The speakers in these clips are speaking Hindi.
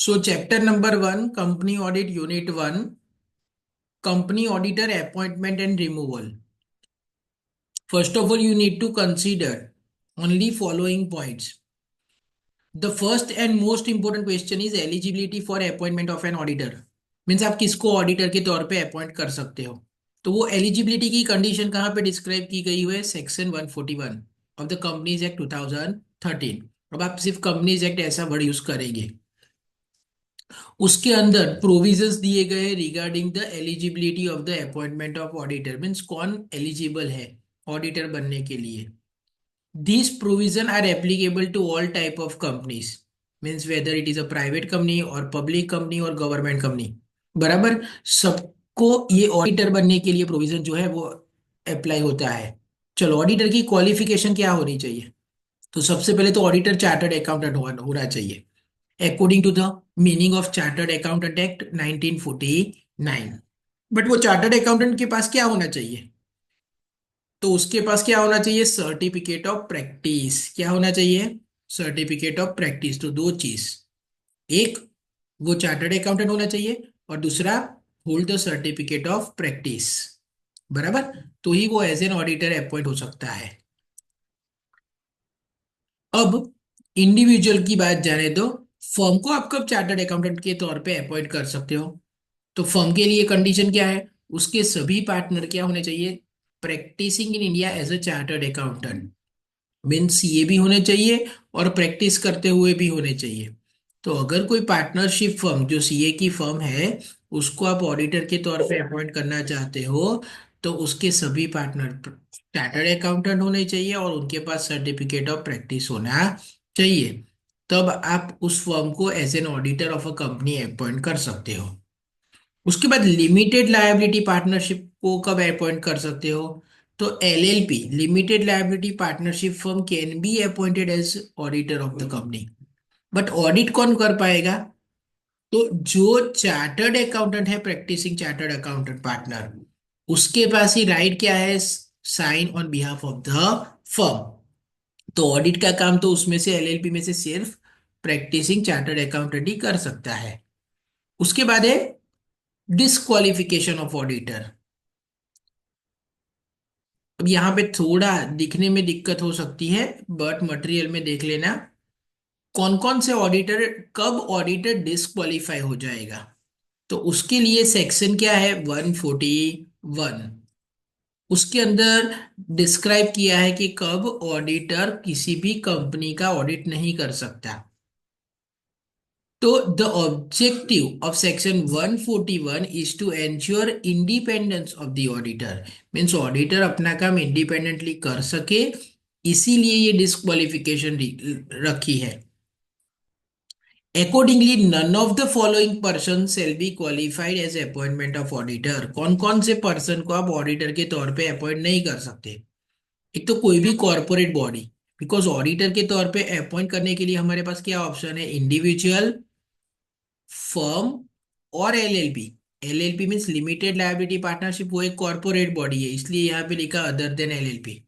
So, chapter number one, company audit unit one, company auditor appointment and removal. First of all, you need to consider only following points. The first and most important question is eligibility for appointment of an auditor. Means आप किसको ऑडिटर के तौर पे अपॉइंट कर सकते हो। तो वो एलिजिबिलिटी की कंडीशन कहाँ पे डिस्क्राइब की गई हुई है, section 141 of the companies act 2013। अब आप सिर्फ कंपनीज एक्ट ऐसा वर्ड यूज करेंगे। उसके अंदर प्रोविजंस दिए गए regarding the eligibility of the appointment of auditor, means कौन एलिजिबल है ऑडिटर बनने के लिए। These provision are applicable to all type of companies, means whether it is a private company or public company or government company। बराबर, सबको ये ऑडिटर बनने के लिए प्रोविजन जो है वो अप्लाई होता है। चलो, ऑडिटर की क्वालिफिकेशन क्या होनी चाहिए। तो सबसे पहले तो ऑडिटर चार्टर्ड अकाउंटेंट होना चाहिए according to the meaning of chartered accountant act 1949। But वो चार्टर्ड अकाउंटेंट के पास क्या होना चाहिए, तो उसके पास क्या होना चाहिए, सर्टिफिकेट ऑफ प्रैक्टिस। क्या होना चाहिए, सर्टिफिकेट ऑफ प्रैक्टिस। तो दो चीज, एक वो चार्टर्ड अकाउंटेंट होना चाहिए और दूसरा hold the certificate of practice. बराबर, तो ही वो एज एन ऑडिटर अपॉइंट हो सकता है। अब इंडिविजुअल की बात जाने दो, फर्म को आप कब चार्टर्ड अकाउंटेंट के तौर पे अपॉइंट कर सकते हो। तो फर्म के लिए कंडीशन क्या है, उसके सभी पार्टनर क्या होने चाहिए, practising in India as a chartered accountant. Mean CA भी होने चाहिए और प्रैक्टिस करते हुए भी होने चाहिए। तो अगर कोई पार्टनरशिप फर्म जो सीए की फर्म है उसको आप ऑडिटर के तौर पे अपॉइंट करना चाहते हो, तो उसके सभी पार्टनर चार्टर्ड अकाउंटेंट होने चाहिए और उनके पास सर्टिफिकेट ऑफ प्रैक्टिस होना चाहिए। तब आप उस फर्म को as an auditor of a company appoint कर सकते हो। उसके बाद लिमिटेड लायबिलिटी पार्टनरशिप को कब अपॉइंट कर सकते हो, तो LLP limited liability partnership firm can be appointed as auditor of the company. But audit कौन कर पाएगा, तो जो चार्टर्ड अकाउंटेंट है, प्रैक्टिसिंग चार्टर्ड अकाउंटेंट पार्टनर, उसके पास ही राइट क्या है, sign on behalf of the firm. तो ऑडिट का काम तो उसमें से एलएलपी में से सिर्फ प्रैक्टिसिंग चार्टर्ड अकाउंटेंट ही कर सकता है। उसके बाद है डिस्क्वालिफिकेशन ऑफ ऑडिटर। अब यहाँ पे थोड़ा दिखने में दिक्कत हो सकती है, बट मटेरियल में देख लेना कौन कौन से ऑडिटर, कब ऑडिटर डिस्क्वालीफाई हो जाएगा। तो उसके लिए सेक्शन क्या है, 141। उसके अंदर डिस्क्राइब किया है कि कब ऑडिटर किसी भी कंपनी का ऑडिट नहीं कर सकता। तो the objective of section 141 is to ensure independence of the auditor. Means auditor अपना काम इंडिपेंडेंटली कर सके, इसीलिए ये डिस्क्वालिफिकेशन रखी है। Accordingly none of the following person shall be qualified as appointment of auditor. कौन कौन से पर्सन को आप ऑडिटर के तौर पे अपॉइंट नहीं कर सकते। एक तो कोई भी कॉर्पोरेट बॉडी, बिकॉज ऑडिटर के तौर पे अपॉइंट करने के लिए हमारे पास क्या ऑप्शन है, इंडिविजुअल, फर्म और LLP. LLP means limited liability partnership, वो एक कॉर्पोरेट बॉडी है, इसलिए यहाँ पे लिखा अदर देन एलएलपी।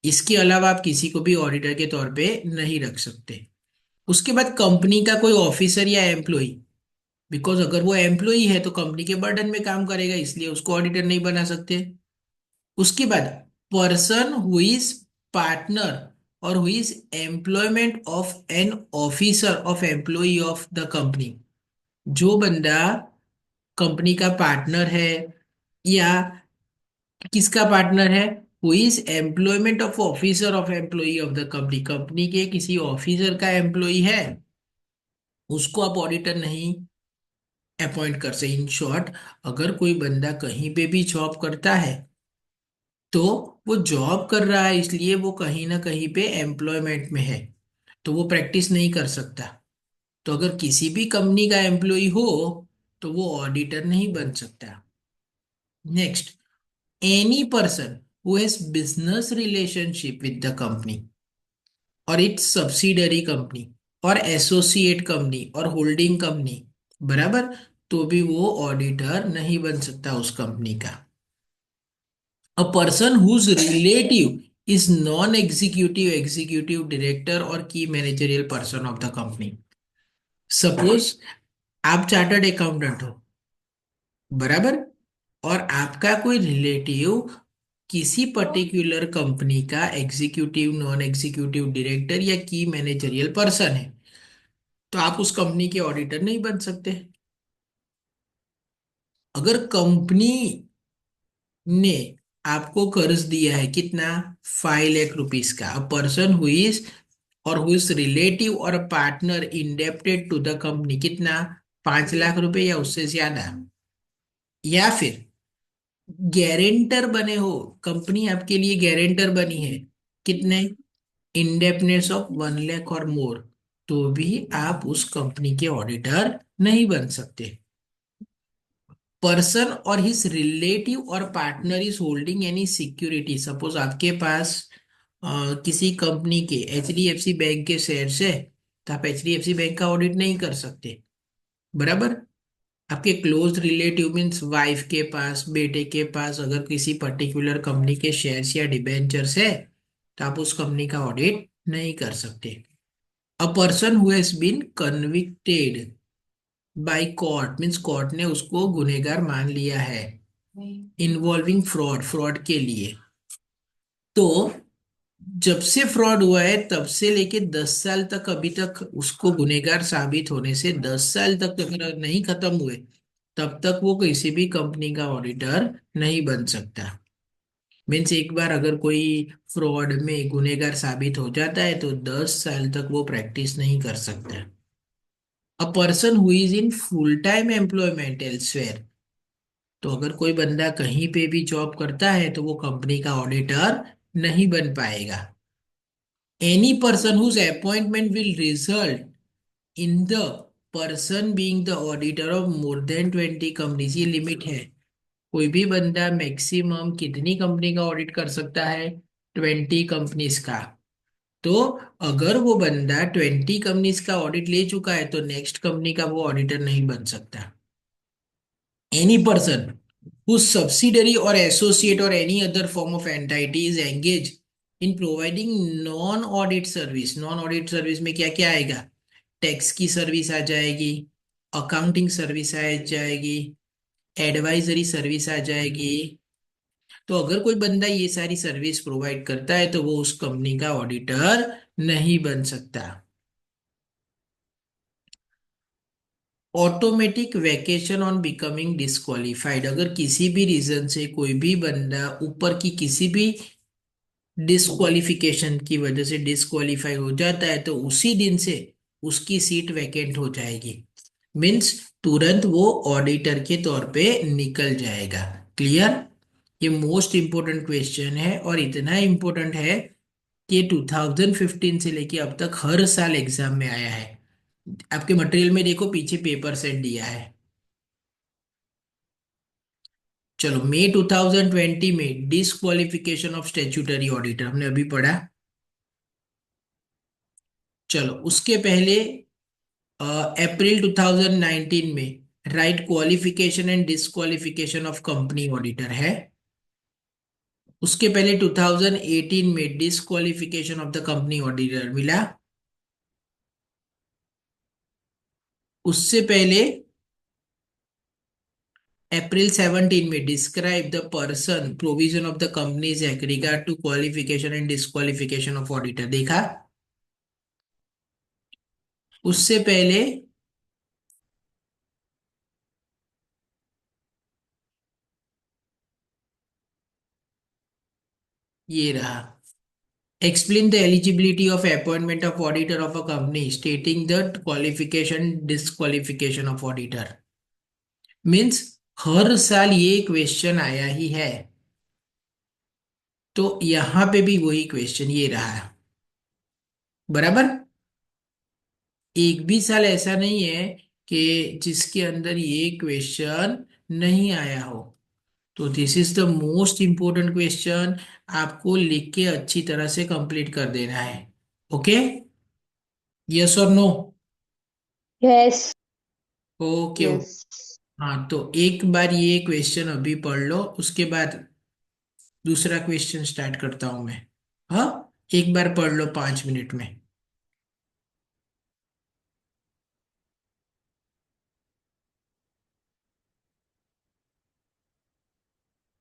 इसके अलावा आप किसी को भी ऑडिटर के तौर पे नहीं रख सकते। उसके बाद कंपनी का कोई ऑफिसर या एम्प्लॉय, बिकॉज अगर वो एम्प्लॉय है तो कंपनी के बर्डन में काम करेगा, इसलिए उसको ऑडिटर नहीं बना सकते। उसके बाद पर्सन हु इज पार्टनर और who is employment of an officer of employ of the company. जो बंदा कंपनी का पार्टनर है या किसका पार्टनर है, who is employment of officer of employ of the company, company के किसी ऑफिसर का एम्प्लॉय है, उसको आप ऑडिटर नहीं अपॉइंट कर सकते। इन शॉर्ट, अगर कोई बंदा कहीं पे भी जॉब करता है तो वो जॉब कर रहा है, इसलिए वो कहीं ना कहीं पे एम्प्लॉयमेंट में है, तो वो प्रैक्टिस नहीं कर सकता। तो अगर किसी भी कंपनी का एम्प्लॉय हो तो वो ऑडिटर नहीं बन सकता। Next, any person who has business relationship with the company और इट्स सब्सिडरी कंपनी और एसोसिएट कंपनी और होल्डिंग कंपनी, बराबर, तो भी वो ऑडिटर नहीं बन सकता उस कंपनी का। A person whose relative is non-executive, executive director or key managerial person of the company. Suppose आप चार्टर्ड अकाउंटेंट हो, बराबर, और आपका कोई रिलेटिव किसी पर्टिकुलर कंपनी का एग्जीक्यूटिव, नॉन एग्जीक्यूटिव डायरेक्टर या की मैनेजरियल पर्सन है, तो आप उस कंपनी के ऑडिटर नहीं बन सकते। अगर कंपनी ने आपको कर्ज दिया है कितना, 5 लाख रुपीस का, अ पर्सन हु इज और हु इज रिलेटिव और partner indebted to the company कितना, 5 लाख रुपए या उससे ज्यादा, या फिर गारंटर बने हो, कंपनी आपके लिए गारंटर बनी है, कितने, इंडेप्टनेस ऑफ 1 लाख और मोर, तो भी आप उस कंपनी के ऑडिटर नहीं बन सकते। पर्सन और हिज रिलेटिव और partner is holding any security, suppose आपके पास किसी कंपनी के HDFC बैंक के शेयर्स है, तो आप HDFC बैंक का ऑडिट नहीं कर सकते, बराबर। आपके क्लोज रिलेटिव मीन्स वाइफ के पास, बेटे के पास अगर किसी पर्टिकुलर कंपनी के शेयर्स या डिबेंचर्स है, तो आप उस कंपनी का ऑडिट नहीं कर सकते। A person who has been convicted by court means court ने उसको गुनहगार मान लिया है, इन्वॉल्विंग फ्रॉड, फ्रॉड के लिए, तो जब से फ्रॉड हुआ है तब से लेके 10 साल तक, अभी तक उसको गुनहगार साबित होने से 10 साल तक अगर नहीं खत्म हुए, तब तक वो किसी भी कंपनी का ऑडिटर नहीं बन सकता। मीन्स एक बार अगर कोई फ्रॉड में गुनहगार साबित हो जाता है तो 10 साल तक वो प्रैक्टिस नहीं कर सकता। अ person who is in full time employment elsewhere, तो अगर कोई बंदा कहीं पे भी जॉब करता है तो वो कंपनी का ऑडिटर नहीं बन पाएगा। Any person whose appointment will result in the person being the auditor of more than 20 companies, ये लिमिट है। कोई भी बंदा मैक्सिमम कितनी कंपनी का ऑडिट कर सकता है, 20 कंपनीज का। तो अगर वो बंदा 20 कंपनीज का ऑडिट ले चुका है तो नेक्स्ट कंपनी का वो ऑडिटर नहीं बन सकता। Any person whose subsidiary or associate or any other form of entity is engaged in providing non audit service, non audit service में क्या क्या आएगा, टैक्स की सर्विस आ जाएगी, अकाउंटिंग सर्विस आ जाएगी, एडवाइजरी सर्विस आ जाएगी। तो अगर कोई बंदा ये सारी सर्विस प्रोवाइड करता है तो वो उस कंपनी का ऑडिटर नहीं बन सकता। Automatic vacation on becoming disqualified, अगर किसी भी रीजन से कोई भी बंदा ऊपर की किसी भी डिस्क्वालिफिकेशन की वजह से डिस्क्वालीफाई हो जाता है तो उसी दिन से उसकी सीट वैकेंट हो जाएगी, मीन्स तुरंत वो ऑडिटर के तौर पे निकल जाएगा। क्लियर? ये मोस्ट इंपोर्टेंट क्वेश्चन है और इतना इंपॉर्टेंट है कि 2015 से लेके अब तक हर साल एग्जाम में आया है। आपके मटेरियल में देखो पीछे पेपर सेट दिया है। चलो, मई 2020 में डिस्क्वालिफिकेशन ऑफ स्टेच्यूटरी ऑडिटर हमने अभी पढ़ा। चलो उसके पहले अप्रैल 2019 में right qualification and disqualification of company auditor है। उसके पहले 2018 में disqualification of the company auditor मिला। उससे पहले अप्रैल 17 में describe the person provision of the companies act regard to qualification and disqualification of auditor देखा। उससे पहले ये रहा, explain the eligibility of appointment of auditor of a company stating the qualification disqualification of auditor, means हर साल ये क्वेश्चन आया ही है, तो यहां पे भी वही क्वेश्चन ये रहा, बराबर। एक भी साल ऐसा नहीं है कि जिसके अंदर ये क्वेश्चन नहीं आया हो। तो this is the most important question, आपको लिख के अच्छी तरह से कंप्लीट कर देना है। ओके, यस और no? Yes. Okay okay. Yes. हाँ, तो एक बार ये क्वेश्चन अभी पढ़ लो, उसके बाद दूसरा क्वेश्चन स्टार्ट करता हूं मैं। हाँ, एक बार पढ़ लो 5 मिनट में।